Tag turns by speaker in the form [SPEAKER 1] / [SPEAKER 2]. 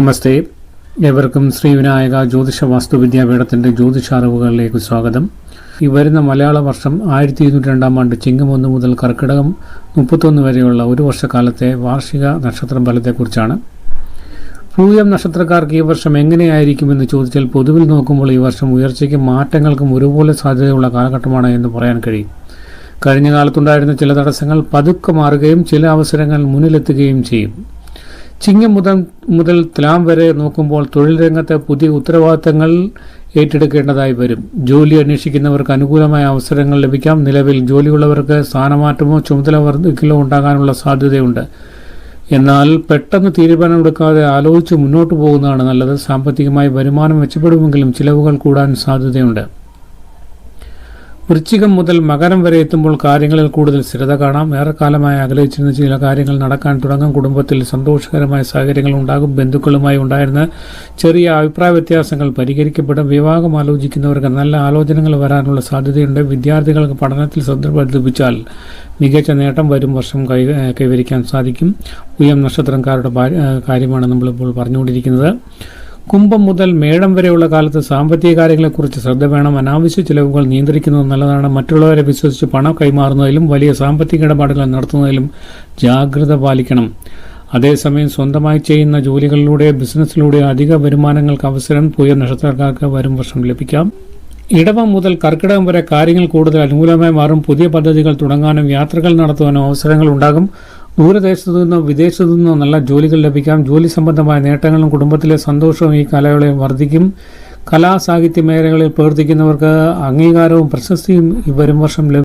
[SPEAKER 1] നമസ്തേ, ഏവർക്കും ശ്രീ വിനായക ജ്യോതിഷ വാസ്തുവിദ്യാപീഠത്തിൻ്റെ ജ്യോതിഷ അറിവുകളിലേക്ക് സ്വാഗതം. ഈ വരുന്ന മലയാള വർഷം 1202 ആണ്ട് ചിങ്ങം 1 മുതൽ കർക്കിടകം 31 വരെയുള്ള ഒരു വർഷക്കാലത്തെ വാർഷിക നക്ഷത്രം ഫലത്തെക്കുറിച്ചാണ്. പൂയം നക്ഷത്രക്കാർക്ക് ഈ വർഷം എങ്ങനെയായിരിക്കുമെന്ന് ചോദിച്ചാൽ പൊതുവിൽ നോക്കുമ്പോൾ ഈ വർഷം ഉയർച്ചയ്ക്കും മാറ്റങ്ങൾക്കും ഒരുപോലെ സാധ്യതയുള്ള കാലഘട്ടമാണ് എന്ന് പറയാൻ കഴിയും. കഴിഞ്ഞ കാലത്തുണ്ടായിരുന്ന ചില തടസ്സങ്ങൾ പതുക്കെ മാറുകയും ചില അവസരങ്ങൾ മുന്നിലെത്തുകയും ചെയ്യും. ചിങ്ങം മുതൽ തുലാം വരെ നോക്കുമ്പോൾ തൊഴിൽ രംഗത്തെ പുതിയ ഉത്തരവാദിത്തങ്ങൾ ഏറ്റെടുക്കേണ്ടതായി വരും. ജോലി അന്വേഷിക്കുന്നവർക്ക് അനുകൂലമായ അവസരങ്ങൾ ലഭിക്കാം. നിലവിൽ ജോലിയുള്ളവർക്ക് സ്ഥാനമാറ്റമോ ചുമതല വർദ്ധിക്കലോ ഉണ്ടാകാനുള്ള സാധ്യതയുണ്ട്. എന്നാൽ പെട്ടെന്ന് തീരുമാനമെടുക്കാതെ ആലോചിച്ച് മുന്നോട്ട് പോകുന്നതാണ് നല്ലത്. സാമ്പത്തികമായി വരുമാനം മെച്ചപ്പെടുമെങ്കിലും ചിലവുകൾ കൂടാൻ സാധ്യതയുണ്ട്. വൃശ്ചികം മുതൽ മകരം വരെ എത്തുമ്പോൾ കാര്യങ്ങളിൽ കൂടുതൽ സ്ഥിരത കാണാം. ഏറെക്കാലമായി ആഗ്രഹിച്ചിരുന്ന ചില കാര്യങ്ങൾ നടക്കാൻ തുടങ്ങും. കുടുംബത്തിൽ സന്തോഷകരമായ സാഹചര്യങ്ങൾ ഉണ്ടാകും. ബന്ധുക്കളുമായി ഉണ്ടായിരുന്ന ചെറിയ അഭിപ്രായ വ്യത്യാസങ്ങൾ പരിഹരിക്കപ്പെടും. വിവാഹം ആലോചിക്കുന്നവർക്ക് നല്ല ആലോചനകൾ വരാനുള്ള സാധ്യതയുണ്ട്. വിദ്യാർത്ഥികൾക്ക് പഠനത്തിൽ ശ്രദ്ധ വർദ്ധിപ്പിച്ചാൽ മികച്ച നേട്ടം വരും വർഷം കൈവരിക്കാൻ സാധിക്കും. പൂയം നക്ഷത്രക്കാരുടെ കാര്യമാണ് നമ്മളിപ്പോൾ പറഞ്ഞുകൊണ്ടിരിക്കുന്നത്. കുംഭം മുതൽ മേടം വരെയുള്ള കാലത്ത് സാമ്പത്തിക കാര്യങ്ങളെക്കുറിച്ച് ശ്രദ്ധ വേണം. അനാവശ്യ ചിലവുകൾ നിയന്ത്രിക്കുന്നത് നല്ലതാണ്. മറ്റുള്ളവരെ വിശ്വസിച്ച് പണം കൈമാറുന്നതിലും വലിയ സാമ്പത്തിക ഇടപാടുകൾ നടത്തുന്നതിലും ജാഗ്രത പാലിക്കണം. അതേസമയം സ്വന്തമായി ചെയ്യുന്ന ജോലികളിലൂടെ ബിസിനസ്സിലൂടെ അധിക വരുമാനങ്ങൾക്ക് അവസരം പൂയം നക്ഷത്രക്കാർക്ക് വരും വർഷം ലഭിക്കാം. ഇടവം മുതൽ കർക്കിടകം വരെ കാര്യങ്ങൾ കൂടുതൽ അനുകൂലമായി മാറും. പുതിയ പദ്ധതികൾ തുടങ്ങാനും യാത്രകൾ നടത്തുവാനും അവസരങ്ങൾ ഉണ്ടാകും. ദൂരദേശത്തു നിന്നോ വിദേശത്തു നിന്നോ നല്ല ജോലികൾ ലഭിക്കാം. ജോലി സംബന്ധമായ നേട്ടങ്ങളും കുടുംബത്തിലെ സന്തോഷവും ഈ കാലയളവിൽ വർദ്ധിക്കും. കലാ സാഹിത്യ മേഖലകളിൽ പ്രവർത്തിക്കുന്നവർക്ക് അംഗീകാരവും പ്രശസ്തിയും ഈ വരും വർഷം ലഭിക്കും.